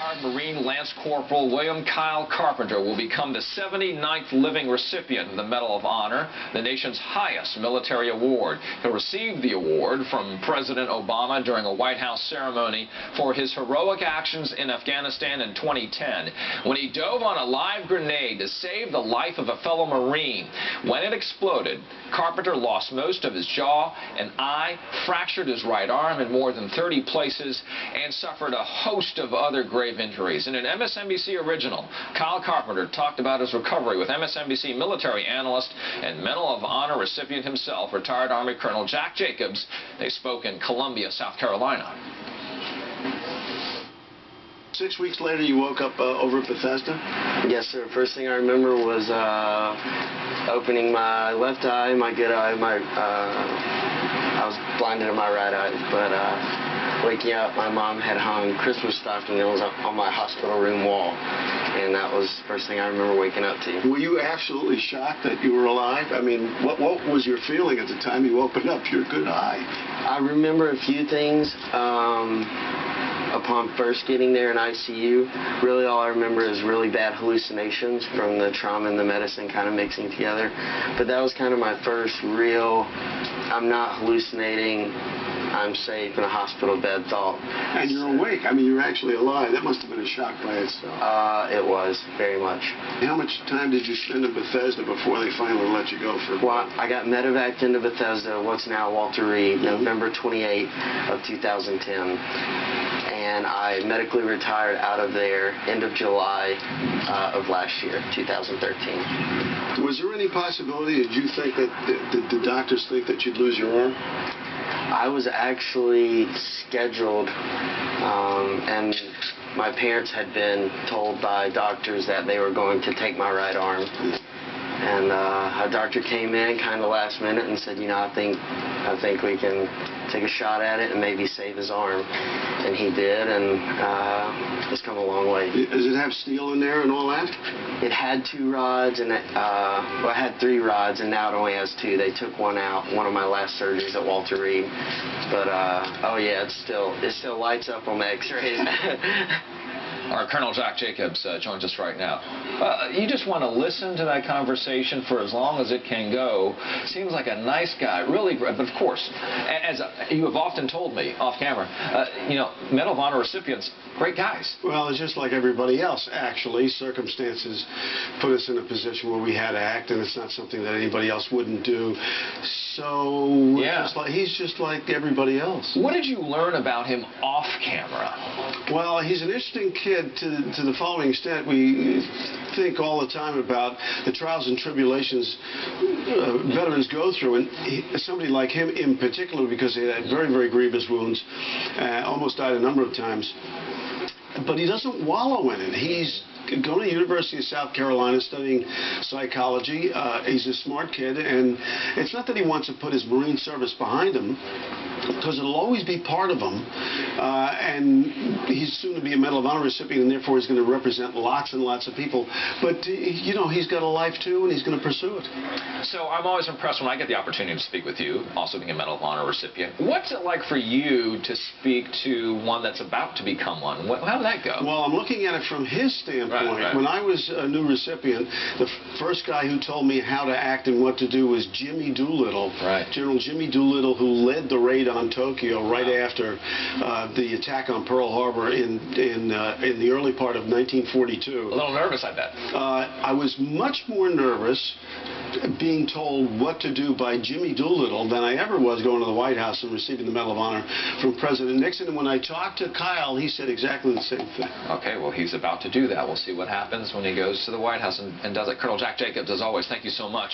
Retired Marine Lance Corporal William Kyle Carpenter will become the 79th living recipient of the Medal of Honor, the nation's highest military award. He'll receive the award from President Obama during a White House ceremony for his heroic actions in Afghanistan in 2010, when he dove on a live grenade to save the life of a fellow Marine. When it exploded, Carpenter lost most of his jaw and eye, fractured his right arm in more than 30 places, and suffered a host of other grave injuries. In an MSNBC original, Kyle Carpenter talked about his recovery with MSNBC military analyst and Medal of Honor recipient himself, retired Army Colonel Jack Jacobs. They spoke in Columbia, South Carolina. 6 weeks later, you woke up over at Bethesda? Yes, sir. First thing I remember was opening my left eye, my good eye. I was blinded in my right eye, but waking up, my mom had hung Christmas stocking that was on my hospital room wall, and that was the first thing I remember waking up to. Were you absolutely shocked that you were alive? I mean, what was your feeling at the time you opened up your good eye? I remember a few things. Upon first getting there in ICU, really all I remember is really bad hallucinations from the trauma and the medicine kind of mixing together. But that was kind of my first real, I'm not hallucinating, I'm safe in a hospital bed thought. And you're awake. I mean, you're actually alive. That must have been a shock by itself. It was, very much. How much time did you spend in Bethesda before they finally let you go for? Well, I got medevaced into Bethesda, what's now Walter Reed, November 28th of 2010. And I medically retired out of there end of July of last year, 2013. Was there any possibility, did you think that, did the doctors think that you'd lose your arm? I was actually scheduled, and my parents had been told by doctors that they were going to take my right arm. And a doctor came in kind of last minute and said, you know, I think we can take a shot at it and maybe save his arm. And he did, and it's come a long way. Does it have steel in there and all that? It had 2 rods, and well, it had 3 rods, and now it only has 2. They took one out, one of my last surgeries at Walter Reed. But oh yeah, it still lights up on the X-rays. Our Colonel Jack Jacobs joins us right now. You just want to listen to that conversation for as long as it can go. Seems like a nice guy, really great. But of course, as you have often told me off camera, you know, Medal of Honor recipients, great guys. Well, it's just like everybody else, actually. Circumstances put us in a position where we had to act, and it's not something that anybody else wouldn't do. So yeah, he's just like everybody else. What did you learn about him off camera? Well, he's an interesting kid to the following extent. We think all the time about the trials and tribulations veterans go through, and somebody like him in particular, because he had very, very grievous wounds, almost died a number of times. But he doesn't wallow in it. He's going to the University of South Carolina studying psychology. He's a smart kid, and it's not that he wants to put his Marine service behind him, because it'll always be part of him, and he's soon to be a Medal of Honor recipient, and therefore he's going to represent lots and lots of people. But, you know, he's got a life, too, and he's going to pursue it. So I'm always impressed when I get the opportunity to speak with you, also being a Medal of Honor recipient. What's it like for you to speak to one that's about to become one? How did that go? Well, I'm looking at it from his standpoint. Right. When I was a new recipient, the first guy who told me how to act and what to do was Jimmy Doolittle. Right. General Jimmy Doolittle, who led the raid on Tokyo right after the attack on Pearl Harbor in the early part of 1942. A little nervous, I bet. I was much more nervous being told what to do by Jimmy Doolittle than I ever was going to the White House and receiving the Medal of Honor from President Nixon. And when I talked to Kyle, he said exactly the same thing. Okay, well, he's about to do that. We'll see what happens when he goes to the White House and does it. Colonel Jack Jacobs, as always, thank you so much.